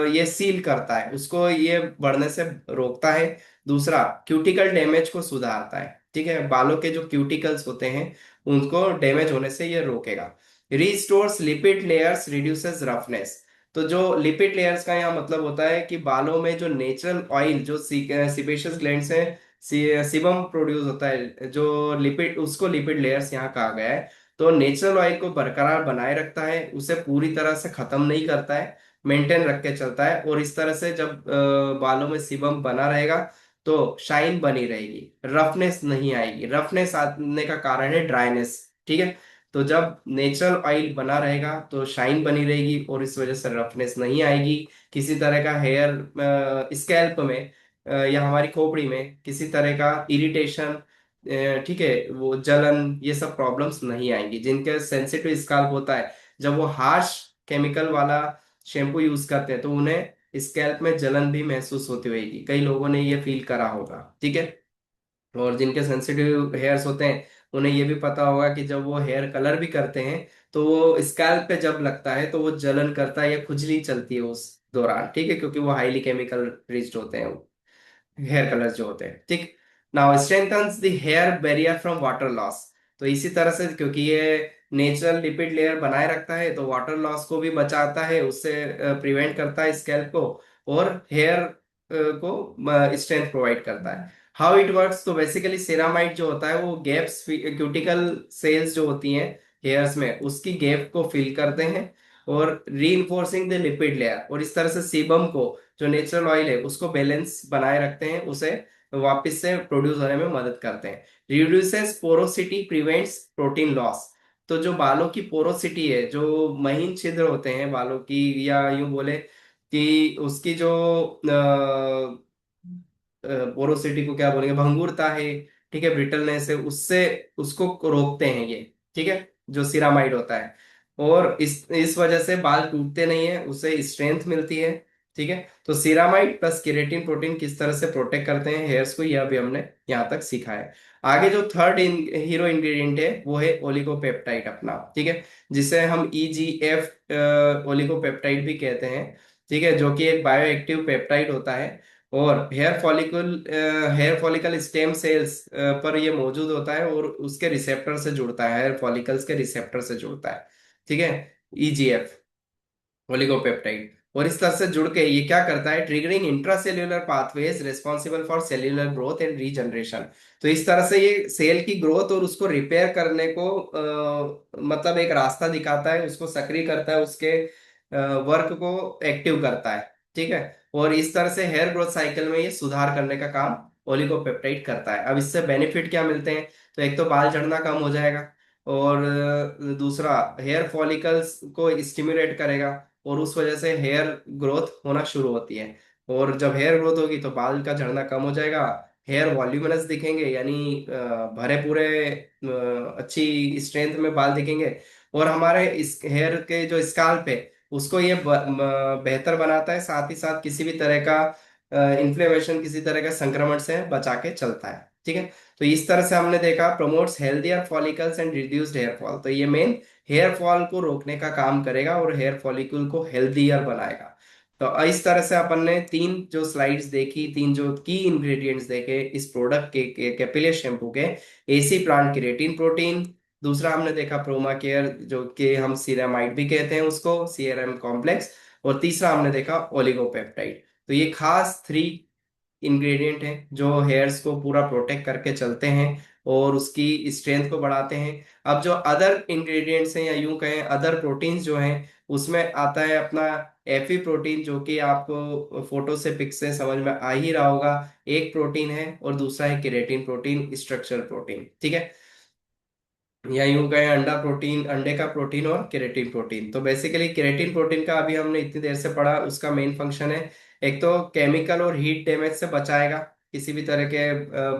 ये सील करता है, उसको ये बढ़ने से रोकता है। दूसरा क्यूटिकल डैमेज को सुधारता है, ठीक है, बालों के जो क्यूटिकल्स होते हैं उनको डैमेज होने से ये रोकेगा। Restores lipid layers reduces roughness, तो जो लिपिड लेयर्स का यहाँ मतलब होता है कि बालों में जो नेचुरल ऑयल जो सीबेशियस ग्लैंड से सीबम प्रोड्यूस होता है, जो लिपिड, उसको लिपिड लेयर्स यहाँ कहा गया है। तो नेचुरल ऑयल को बरकरार बनाए रखता है, उसे पूरी तरह से खत्म नहीं करता है, मेंटेन रख के चलता है। और इस तरह से जब बालों में सीबम बना रहेगा तो शाइन बनी रहेगी, रफनेस नहीं आएगी। रफनेस आने का कारण है ड्राइनेस, ठीक है। तो जब नेचुरल ऑयल बना रहेगा तो शाइन बनी रहेगी, और इस वजह से रफनेस नहीं आएगी। किसी तरह का हेयर स्कैल्प में या हमारी खोपड़ी में किसी तरह का इरिटेशन, ठीक है, वो जलन, ये सब प्रॉब्लम्स नहीं आएंगी। जिनके सेंसिटिव स्कैल्प होता है, जब वो हार्श केमिकल वाला शैम्पू यूज करते हैं तो उन्हें स्कैल्प में जलन भी महसूस होती होगी, कई लोगों ने ये फील करा होगा, ठीक है। और जिनके सेंसिटिव हेयर्स होते हैं उन्हें ये भी पता होगा कि जब वो हेयर कलर भी करते हैं तो वो स्कैल्प पे जब लगता है तो वो जलन करता है या खुजली चलती है उस दौरान, ठीक है, क्योंकि वो हाईली केमिकल रिच्ड होते हैं हेयर कलर्स जो होते हैं, ठीक। Now strengthens the hair barrier from water loss, तो इसी तरह से क्योंकि ये नेचुरल लिपिड लेयर बनाए रखता है तो वाटर लॉस को भी बचाता है, उससे प्रिवेंट करता है स्कैल्प को, और हेयर को स्ट्रेंथ प्रोवाइड करता है। हाउ इट वर्क्स, तो बेसिकली सेरामाइड जो होता है वो गैप्स, क्यूटिकल सेल्स जो होती हैं हेयर्स में, उसकी गैप को फिल करते हैं और रीइंफोर्सिंग द लिपिड लेयर, और इस तरह से सीबम को, जो नेचुरल ऑयल है, उसको बैलेंस बनाए रखते हैं, उसे वापस से प्रोड्यूस होने में मदद करते हैं। Reduces porosity, prevents protein loss, तो जो बालों की पोरोसिटी है, जो महीन छिद्र होते हैं बालों की, या यूं बोले कि उसकी जो पोरोसिटी को क्या बोलेंगे, भंगुरता है, ठीक है, ब्रिटलनेस है, उससे उसको रोकते हैं ये, ठीक है, जो सिरामाइड होता है। और इस वजह से बाल टूटते नहीं है, उसे स्ट्रेंथ मिलती है, ठीक है। तो सिरामाइड प्लस केराटिन प्रोटीन किस तरह से प्रोटेक्ट करते हैं हेयर्स को, यह भी हमने यहाँ तक सीखा है। आगे जो थर्ड हीरो इंग्रेडिएंट है वो है ओलिगोपेप्टाइड अपना, ठीक है, जिसे हम EGF ओलिगोपेप्टाइड भी कहते हैं, ठीक है, जो कि एक बायोएक्टिव पेप्टाइड होता है, और हेयर फॉलिकल स्टेम सेल्स पर ये मौजूद होता है, और उसके रिसेप्टर से जुड़ता है, हेयर फॉलिकल्स के रिसेप्टर से जुड़ता है, ठीक है, EGF ओलिगोपेप्टाइड। और इस तरह से जुड़ के ये क्या करता है, triggering intracellular pathways responsible for cellular growth and regeneration. तो इस तरह से ये सेल की ग्रोथ और उसको रिपेयर करने को मतलब एक रास्ता दिखाता है, उसको सक्रिय करता है, उसके वर्क को एक्टिव करता है, ठीक है। और इस तरह से हेयर ग्रोथ साइकिल में ये सुधार करने का काम ओलिगोपेप्टाइड करता है। अब इससे बेनिफिट क्या मिलते हैं, तो एक तो बाल झड़ना कम हो जाएगा, और दूसरा हेयर फॉलिकल्स को स्टिमुलेट करेगा, और उस वजह से हेयर ग्रोथ होना शुरू होती है। और जब हेयर ग्रोथ होगी तो बाल का झड़ना कम हो जाएगा, हेयर वॉल्यूमिनस दिखेंगे, यानी भरे पूरे अच्छी स्ट्रेंथ में बाल दिखेंगे। और हमारे इस हेयर के जो स्काल्प है उसको ये बेहतर बनाता है, साथ ही साथ किसी भी तरह का इन्फ्लेमेशन, किसी तरह का संक्रमण से बचा के चलता है, ठीक है। तो इस तरह से हमने देखा promotes healthier follicles and reduced hair fall, तो ये मेन हेयर फॉल को रोकने का काम करेगा और हेयर फॉलिकल को हेल्दियर बनाएगा। तो इस तरह से अपन ने तीन जो स्लाइड्स देखी, तीन जो की इंग्रेडिएंट्स देखे इस प्रोडक्ट के कैपिलिया शैम्पू के, एसी प्लांट केराटिन प्रोटीन, दूसरा हमने देखा प्रोमा केयर जो कि हम सीरामाइड भी कहते हैं उसको, CRM कॉम्प्लेक्स, और तीसरा हमने देखा ओलिगोपेप्टाइड। तो ये खास 3 इंग्रेडिएंट हैं जो हेयर्स को पूरा प्रोटेक्ट करके चलते हैं और उसकी स्ट्रेंथ को बढ़ाते हैं। अब जो अदर इंग्रेडिएंट्स हैं, या यूं कहें अदर प्रोटीन्स जो हैं, उसमें आता है अपना एफी प्रोटीन, जो कि आपको फोटो से पिक से समझ में आ ही रहा होगा। एक प्रोटीन है और दूसरा है केराटिन प्रोटीन, स्ट्रक्चर प्रोटीन, ठीक है, या यूं कहें अंडा प्रोटीन, अंडे का प्रोटीन और केराटिन प्रोटीन। तो बेसिकली केराटिन प्रोटीन का अभी हमने इतनी देर से पढ़ा, उसका मेन फंक्शन है एक तो केमिकल और हीट डैमेज से बचाएगा, किसी भी तरह के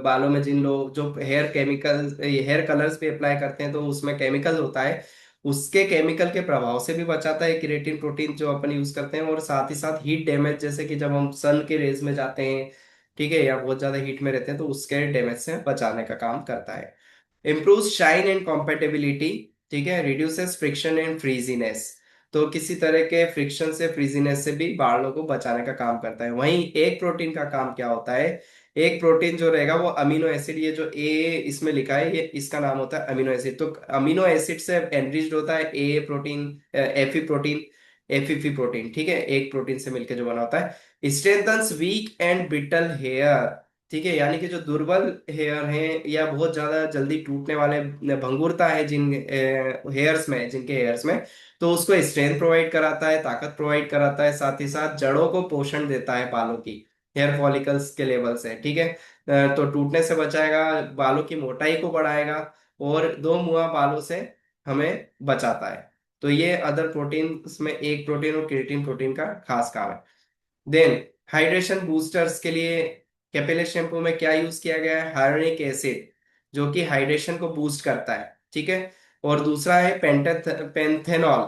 बालों में जिन लोग जो हेयर कलर्स भी अप्लाई करते हैं तो उसमें केमिकल होता है, उसके केमिकल के प्रभाव से भी बचाता है केराटिन प्रोटीन जो अपन यूज करते हैं। और साथ ही साथ हीट डैमेज, जैसे कि जब हम सन के रेज में जाते हैं, ठीक है, या बहुत ज्यादा हीट में रहते हैं, तो उसके डैमेज से बचाने का काम करता है। improves शाइन एंड compatibility, ठीक है, रिड्यूसेस फ्रिक्शन एंड फ्रीजीनेस, तो किसी तरह के फ्रिक्शन से, फ्रीजीनेस से भी बालों को बचाने का काम करता है। वहीं एक प्रोटीन का काम क्या होता है, एक प्रोटीन जो रहेगा वो अमीनो एसिड, ये जो ए इसमें लिखा है ये इसका नाम होता है अमीनो एसिड, तो अमीनो एसिड से एनरिच्ड होता है ए प्रोटीन, एफी प्रोटीन, एफीफी प्रोटीन, ठीक है, एक प्रोटीन से मिलकर जो बना होता है। Strengthens weak and brittle hair, ठीक है, यानी कि जो दुर्बल हेयर हैं या बहुत ज्यादा जल्दी टूटने वाले, भंगुरता है जिन हेयर्स में, जिनके हेयर्स में, तो उसको स्ट्रेंथ प्रोवाइड कराता है, ताकत प्रोवाइड कराता है, साथ ही साथ जड़ों को पोषण देता है बालों की, हेयर फॉलिकल्स के लेवल से, ठीक है। तो टूटने से बचाएगा, बालों की मोटाई को बढ़ाएगा, और दो मुआ बालों से हमें बचाता है। तो ये अदर प्रोटीन में एक प्रोटीन और केराटिन प्रोटीन का खास काम है। देन हाइड्रेशन बूस्टर्स के लिए कैपिलरी शैम्पू में क्या यूज किया गया है, हाइलोनिक एसिड, जो कि हाइड्रेशन को बूस्ट करता है, ठीक है। और दूसरा है पेंथेनॉल,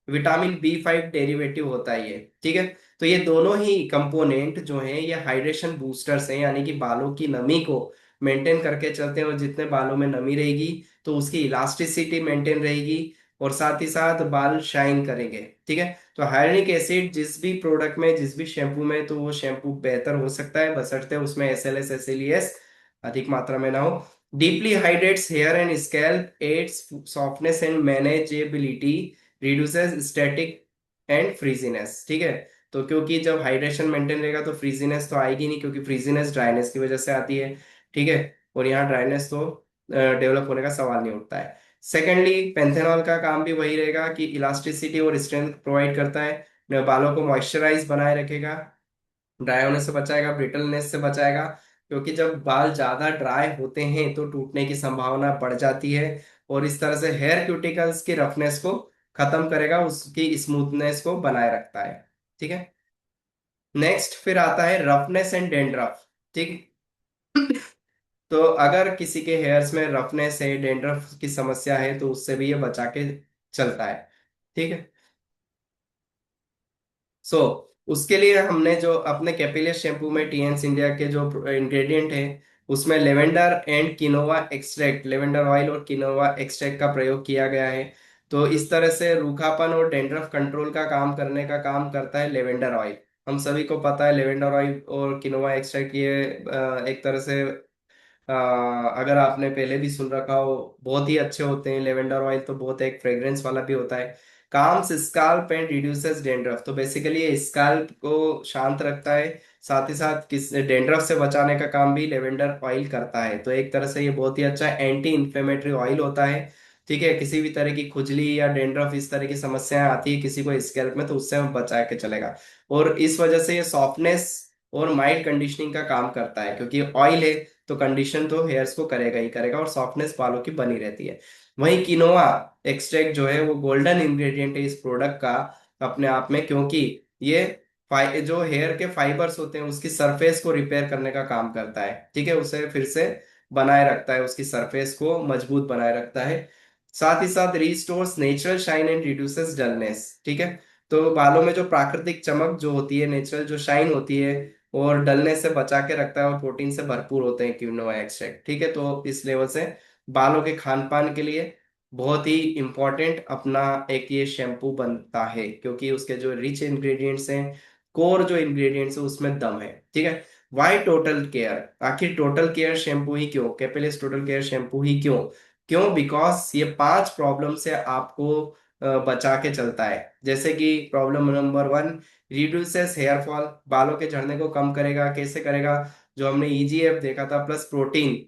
विटामिन B5 डेरिवेटिव होता है ये, ठीक है। तो ये दोनों ही कंपोनेंट जो हैं ये हाइड्रेशन बूस्टर्स हैं, यानी कि बालों की नमी को मेंटेन करके चलते हैं, और जितने बालों में नमी रहेगी तो उसकी इलास्टिसिटी मेंटेन रहेगी, और साथ ही साथ बाल शाइन करेंगे, ठीक है। तो हाइलोनिक एसिड जिस भी प्रोडक्ट में, जिस भी शैम्पू में, तो वो शैम्पू बेहतर हो सकता है बशर्ते उसमें SLS SLES अधिक मात्रा में ना हो। Deeply hydrates hair and scalp, aids softness and manageability, reduces static and frizziness, ठीक है। तो क्योंकि जब हाइड्रेशन मेंटेन रहेगा तो फ्रीजीनेस तो आएगी नहीं, क्योंकि फ्रीजीनेस ड्राइनेस की वजह से आती है। ठीक है। और यहाँ ड्राइनेस तो डेवलप होने का सवाल नहीं उठता है। सेकेंडली, पेंथेनॉल का काम भी वही रहेगा कि इलास्टिसिटी और स्ट्रेंथ प्रोवाइड करता है, बालों को मॉइस्चराइज बनाए रखेगा, ड्राई होने से बचाएगा, ब्रिटलनेस से बचाएगा। क्योंकि जब बाल ज्यादा ड्राई होते हैं तो टूटने की संभावना बढ़ जाती है। और इस तरह से हेयर क्यूटिकल्स की रफनेस को खत्म करेगा, उसकी स्मूथनेस को बनाए रखता है। ठीक है। नेक्स्ट फिर आता है रफनेस एंड डेंड्रफ। ठीक। तो अगर किसी के हेयर्स में रफनेस है, डेंड्रफ की समस्या है, तो उससे भी ये बचा के चलता है। ठीक है। सो उसके लिए हमने जो अपने कैपिलियस शैम्पू में टीएनस इंडिया के जो इंग्रेडिएंट है, उसमें lavender and quinoa extract, lavender oil और किनोवा एक्सट्रैक्ट का प्रयोग किया गया है। तो इस तरह से रूखापन और डेंड्रफ कंट्रोल का काम करने का काम करता है लेवेंडर ऑयल। हम सभी को पता है लेवेंडर ऑयल और किनोवा एक्सट्रैक्ट ये एक तरह से अगर आपने पहले भी सुन रखा हो, बहुत ही अच्छे होते हैं। लेवेंडर ऑयल तो बहुत एक फ्रेग्रेंस वाला भी होता है। Calms scalp and reduces dandruff, तो बेसिकली ये स्काल्प को शांत रखता है, साथ ही साथ किस डेंड्रफ से बचाने का काम भी लेवेंडर ऑयल करता है। तो एक तरह से ये बहुत ही अच्छा एंटी इन्फ्लेमेटरी ऑयल होता है। ठीक है। किसी भी तरह की खुजली या डेंड्रफ इस तरह की समस्याएं आती है किसी को स्कैल्प में, तो उससे हम बचा के चलेगा। और इस वजह से ये सॉफ्टनेस और माइल्ड कंडीशनिंग का काम करता है, क्योंकि ऑयल है तो कंडीशन तो हेयर्स को करेगा ही करेगा, और सॉफ्टनेस बालों की बनी रहती है। वहीं किनोआ एक्सट्रैक्ट जो है वो गोल्डन इंग्रेडिएंट है इस प्रोडक्ट का अपने आप में, क्योंकि ये जो हेयर के फाइबर्स होते हैं उसकी सरफेस को रिपेयर करने का काम करता है। ठीक है। उसे फिर से बनाए रखता है, उसकी सरफेस को मजबूत बनाए रखता है। साथ ही साथ restores natural shine and reduces dullness. ठीक है। तो बालों में जो प्राकृतिक चमक जो होती है, नेचुरल जो शाइन होती है, और डलनेस से बचा के रखता है, और प्रोटीन से भरपूर होते हैं क्विनोआ एक्सट्रैक्ट। ठीक है। तो इस लेवल से बालों के खान पान के लिए बहुत ही इंपॉर्टेंट अपना एक ये शैम्पू बनता है, क्योंकि उसके जो रिच इंग्रेडिएंट्स हैं, कोर जो इंग्रेडिएंट्स है उसमें दम है। ठीक है। वाई टोटल केयर, आखिर टोटल केयर शैम्पू ही क्यों, कैपिलिस टोटल केयर शैम्पू ही क्यों? क्यों? बिकॉज ये 5 प्रॉब्लम से आपको बचा के चलता है। जैसे कि problem number 1, reduces hair fall, बालों के झड़ने को कम करेगा। कैसे करेगा? जो हमने ईजीएफ देखा था प्लस प्रोटीन,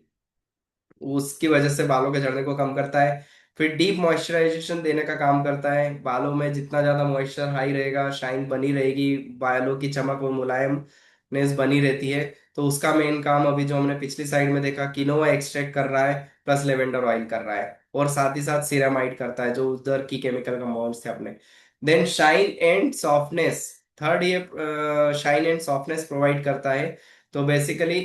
उसकी वजह से बालों के झड़ने को कम करता है। फिर डीप मॉइस्चराइजेशन देने का काम करता है, बालों में जितना ज्यादा मॉइस्चर हाई रहेगा शाइन बनी रहेगी, बालों की चमक और मुलायमनेस बनी रहती है। तो उसका मेन काम अभी जो हमने पिछली साइड में देखा, किनोआ एक्सट्रैक्ट कर रहा है, प्लस लेवेंडर ऑयल कर रहा है, और साथ ही साथ सीरामाइड करता है, जो उधर की केमिकल कंपाउंड्स थे अपने। Then shine and softness, third ये शाइन एंड सॉफ्टनेस प्रोवाइड करता है। तो बेसिकली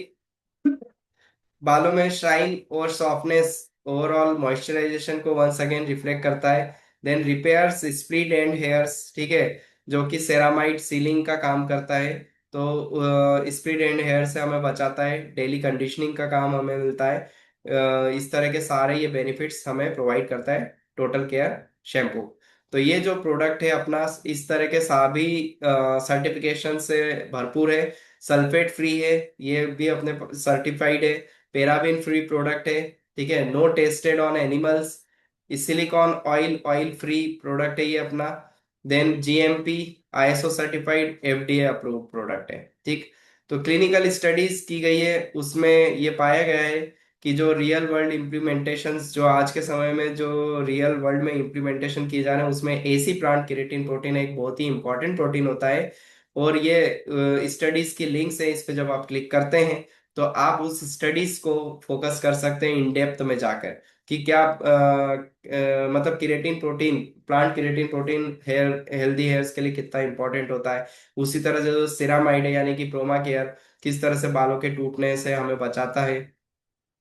बालों में शाइन और सॉफ्टनेस, ओवरऑल मॉइस्चराइजेशन को वंस अगेन रिफ्लेक्ट करता है। Then repairs split end hairs. ठीक है। जो कि सेरामाइड सीलिंग का काम करता है। तो स्प्लिट एंड हेयर से हमें बचाता है, डेली कंडीशनिंग का काम हमें मिलता है। इस तरह के सारे ये बेनिफिट्स हमें प्रोवाइड करता है टोटल केयर शैम्पू। तो ये जो प्रोडक्ट है अपना, इस तरह के सभी सर्टिफिकेशन से भरपूर है। सल्फेट फ्री है, ये भी अपने सर्टिफाइड है। पेराबिन फ्री प्रोडक्ट है। ठीक है। No tested on animals. Silicone oil oil free product है ये अपना। Then GMP, ISO certified, FDA approve product है। ठीक। तो क्लिनिकल स्टडीज की गई है, उसमें ये पाया गया है कि जो रियल वर्ल्ड इम्प्लीमेंटेशंस, जो आज के समय में जो रियल वर्ल्ड में इम्प्लीमेंटेशन किए जा रहे हैं, उसमें एसी प्लांट केराटिन प्रोटीन एक बहुत ही इंपॉर्टेंट प्रोटीन होता है। और ये स्टडीज की लिंक्स है, इस पे जब आप क्लिक करते हैं तो आप उस स्टडीज को फोकस कर सकते हैं इन डेप्थ में जाकर, कि क्या मतलब keratin protein, plant keratin protein hair, healthy hairs के लिए कितना इंपॉर्टेंट होता है। उसी तरह से जो सिरामाइड है यानी कि प्रोमा केयर, किस तरह से बालों के टूटने से हमें बचाता है,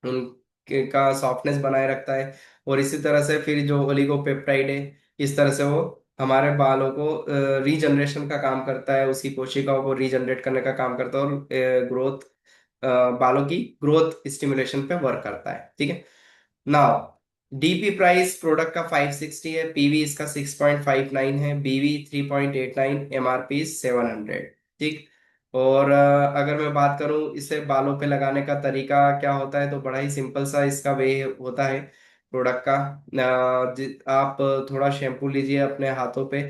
उनके का सॉफ्टनेस बनाए रखता है। और इसी तरह से फिर जो ओलिगोपेप्टाइड है, इस तरह से वो हमारे बालों को रीजनरेशन का काम करता है, उसकी कोशिकाओं को रीजनरेट करने का काम करता है, और ग्रोथ, बालों की ग्रोथ स्टिमुलेशन पे वर्क करता है। ठीक है। नाउ डीपी प्राइस प्रोडक्ट का 560 है, पीवी इसका 6.59 है, बीवी 3.89, एमआरपी 700। ठीक। और अगर मैं बात करूं इसे बालों पे लगाने का तरीका क्या होता है, तो बड़ा ही सिंपल सा इसका वे होता है प्रोडक्ट का। आप थोड़ा शैम्पू लीजिए अपने हाथों पे,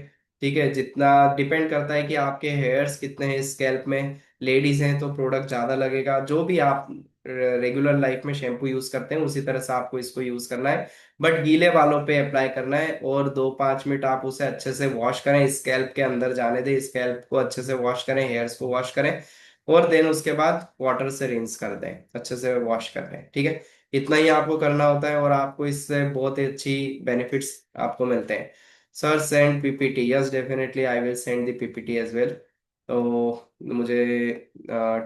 ठीक है, जितना डिपेंड करता है कि आपके हेयर्स कितने हैं स्कैल्प में। लेडीज हैं तो प्रोडक्ट ज्यादा लगेगा। जो भी आप रेगुलर लाइफ में शैम्पू यूज करते हैं उसी तरह से आपको इसको यूज करना है, बट गीले बालों पे अप्लाई करना है। और 2-5 मिनट आप उसे अच्छे से वॉश करें, स्कैल्प के अंदर जाने दें, स्कैल्प को अच्छे से वॉश करें, हेयर्स को वॉश करें, और देन उसके बाद वाटर से रिंस कर दें, अच्छे से वॉश कर दें। ठीक है, इतना ही आपको करना होता है और आपको इससे बहुत ही अच्छी बेनिफिट्स आपको मिलते हैं। Sir send PPT, yes definitely I will send the PPT as well. तो मुझे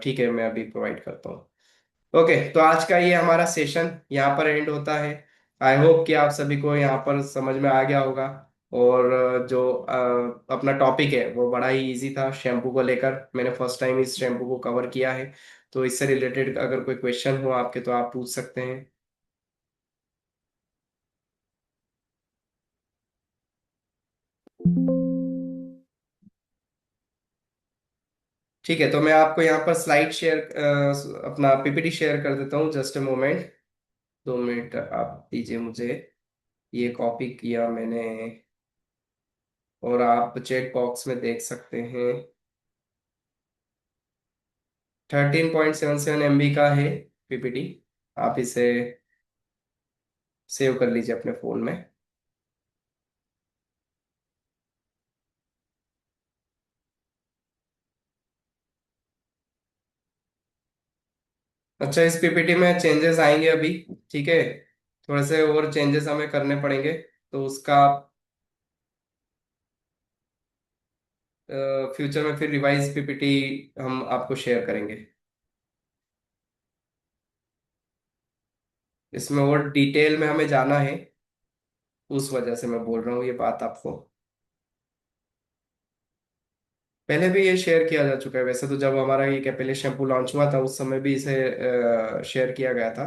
ठीक है, मैं अभी प्रोवाइड करता हूँ। ओके, तो आज का ये हमारा सेशन यहाँ पर एंड होता है। आई होप कि आप सभी को यहाँ पर समझ में आ गया होगा। और जो अपना टॉपिक है वो बड़ा ही इजी था, शैम्पू को लेकर मैंने फर्स्ट टाइम इस शैम्पू को कवर किया है। तो इससे रिलेटेड अगर कोई क्वेश्चन हो आपके तो आप पूछ सकते हैं। ठीक है, तो मैं आपको यहाँ पर स्लाइड शेयर, अपना पीपीटी शेयर कर देता हूँ। जस्ट ए मोमेंट, 2 मिनट आप दीजिए मुझे। ये कॉपी किया मैंने और आप चेक बॉक्स में देख सकते हैं। 13.77 MB का है पीपीटी। आप इसे सेव कर लीजिए अपने फोन में। अच्छा, इस पीपीटी में चेंजेस आएंगे अभी। ठीक है, थोड़े से और चेंजेस हमें करने पड़ेंगे, तो उसका फ्यूचर में फिर रिवाइज पीपीटी हम आपको शेयर करेंगे। इसमें और डिटेल में हमें जाना है, उस वजह से मैं बोल रहा हूँ ये बात आपको। पहले भी ये शेयर किया जा चुका है वैसे तो, जब हमारा ये कैपेले शैम्पू लॉन्च हुआ था उस समय भी इसे शेयर किया गया था।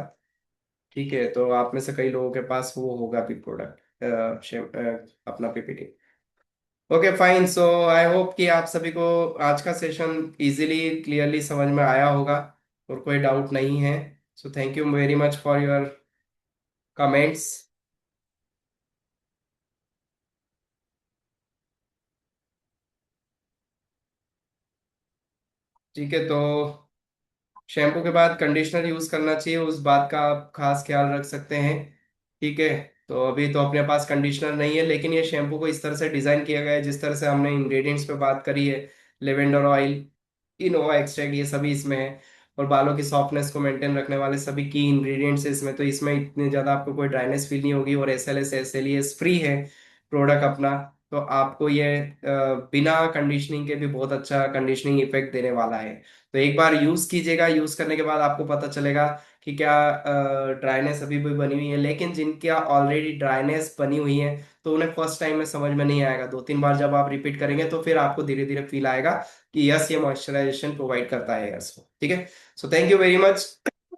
ठीक है, तो आप में से कई लोगों के पास वो होगा भी प्रोडक्ट, अपना PPT. Okay fine, so I hope कि आप सभी को आज का सेशन इजीली क्लियरली समझ में आया होगा और कोई डाउट नहीं है। So thank you very much for your comments. ठीक है, तो शैम्पू के बाद कंडीशनर यूज करना चाहिए, उस बात का आप खास ख्याल रख सकते हैं। ठीक है, तो अभी तो अपने पास कंडीशनर नहीं है, लेकिन ये शैम्पू को इस तरह से डिजाइन किया गया है जिस तरह से हमने इंग्रेडिएंट्स पे बात करी है। लेवेंडर ऑयल, इनोवा एक्सट्रैक्ट, ये सभी इसमें है। और बालों की सॉफ्टनेस को मेंटेन रखने वाले सभी की इंग्रेडिएंट्स इसमें, तो इसमें इतनी ज्यादा आपको कोई ड्राइनेस फील नहीं होगी। और SLS फ्री है प्रोडक्ट अपना। तो आपको ये बिना कंडीशनिंग के भी बहुत अच्छा कंडीशनिंग इफेक्ट देने वाला है। तो एक बार यूज कीजिएगा, यूज करने के बाद आपको पता चलेगा कि क्या ड्राइनेस अभी भी बनी हुई है। लेकिन जिनकी ऑलरेडी ड्राइनेस बनी हुई है तो उन्हें फर्स्ट टाइम में समझ में नहीं आएगा, 2-3 बार जब आप रिपीट करेंगे तो फिर आपको धीरे धीरे फील आएगा कि यस, ये मॉइस्चराइजेशन प्रोवाइड करता है हेयर्स को। ठीक है, so thank you very much.